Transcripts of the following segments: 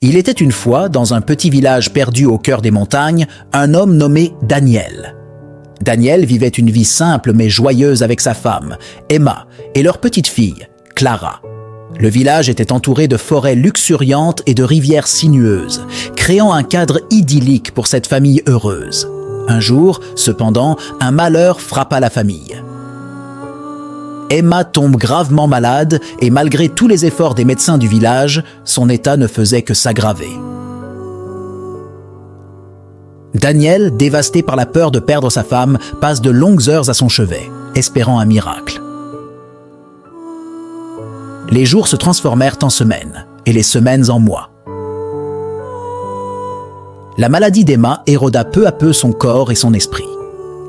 Il était une fois, dans un petit village perdu au cœur des montagnes, un homme nommé Daniel. Daniel vivait une vie simple mais joyeuse avec sa femme, Emma, et leur petite fille, Clara. Le village était entouré de forêts luxuriantes et de rivières sinueuses, créant un cadre idyllique pour cette famille heureuse. Un jour, cependant, un malheur frappa la famille. Emma tombe gravement malade et malgré tous les efforts des médecins du village, son état ne faisait que s'aggraver. Daniel, dévasté par la peur de perdre sa femme, passe de longues heures à son chevet, espérant un miracle. Les jours se transformèrent en semaines, et les semaines en mois. La maladie d'Emma éroda peu à peu son corps et son esprit.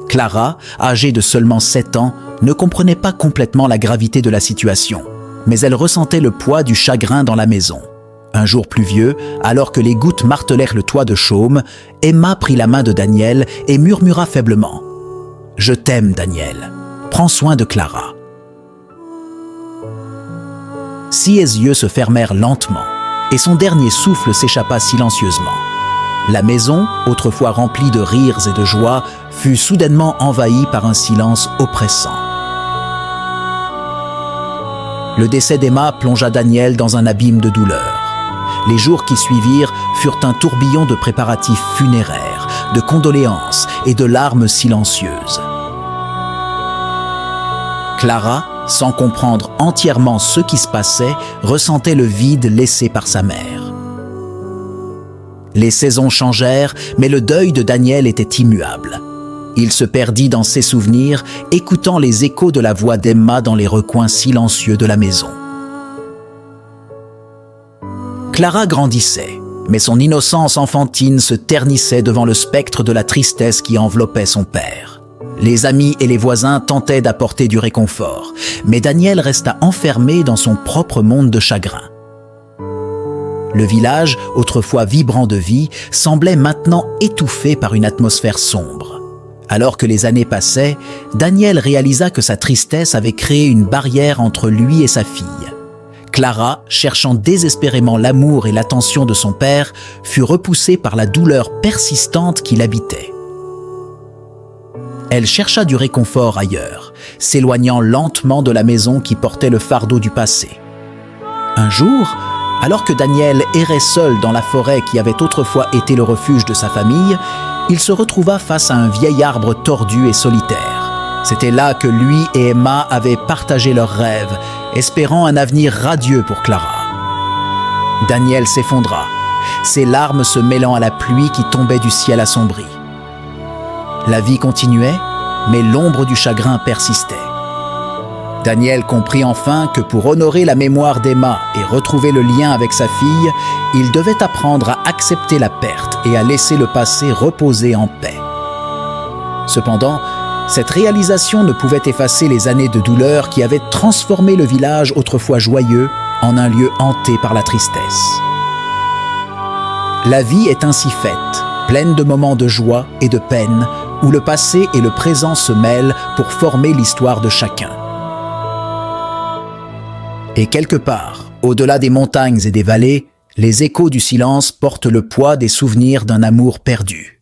Clara, âgée de seulement 7 ans, ne comprenait pas complètement la gravité de la situation, mais elle ressentait le poids du chagrin dans la maison. Un jour pluvieux, alors que les gouttes martelèrent le toit de chaume, Emma prit la main de Daniel et murmura faiblement « Je t'aime, Daniel. Prends soin de Clara. » Ses yeux se fermèrent lentement et son dernier souffle s'échappa silencieusement. La maison, autrefois remplie de rires et de joie, fut soudainement envahie par un silence oppressant. Le décès d'Emma plongea Daniel dans un abîme de douleur. Les jours qui suivirent furent un tourbillon de préparatifs funéraires, de condoléances et de larmes silencieuses. Clara, sans comprendre entièrement ce qui se passait, ressentait le vide laissé par sa mère. Les saisons changèrent, mais le deuil de Daniel était immuable. Il se perdit dans ses souvenirs, écoutant les échos de la voix d'Emma dans les recoins silencieux de la maison. Clara grandissait, mais son innocence enfantine se ternissait devant le spectre de la tristesse qui enveloppait son père. Les amis et les voisins tentaient d'apporter du réconfort, mais Daniel resta enfermé dans son propre monde de chagrin. Le village, autrefois vibrant de vie, semblait maintenant étouffé par une atmosphère sombre. Alors que les années passaient, Daniel réalisa que sa tristesse avait créé une barrière entre lui et sa fille. Clara, cherchant désespérément l'amour et l'attention de son père, fut repoussée par la douleur persistante qui l'habitait. Elle chercha du réconfort ailleurs, s'éloignant lentement de la maison qui portait le fardeau du passé. Un jour, alors que Daniel errait seul dans la forêt qui avait autrefois été le refuge de sa famille, il se retrouva face à un vieil arbre tordu et solitaire. C'était là que lui et Emma avaient partagé leurs rêves, espérant un avenir radieux pour Clara. Daniel s'effondra, ses larmes se mêlant à la pluie qui tombait du ciel assombri. La vie continuait, mais l'ombre du chagrin persistait. Daniel comprit enfin que pour honorer la mémoire d'Emma et retrouver le lien avec sa fille, il devait apprendre à accepter la perte et à laisser le passé reposer en paix. Cependant, cette réalisation ne pouvait effacer les années de douleur qui avaient transformé le village autrefois joyeux en un lieu hanté par la tristesse. La vie est ainsi faite, pleine de moments de joie et de peine, où le passé et le présent se mêlent pour former l'histoire de chacun. Et quelque part, au-delà des montagnes et des vallées, les échos du silence portent le poids des souvenirs d'un amour perdu.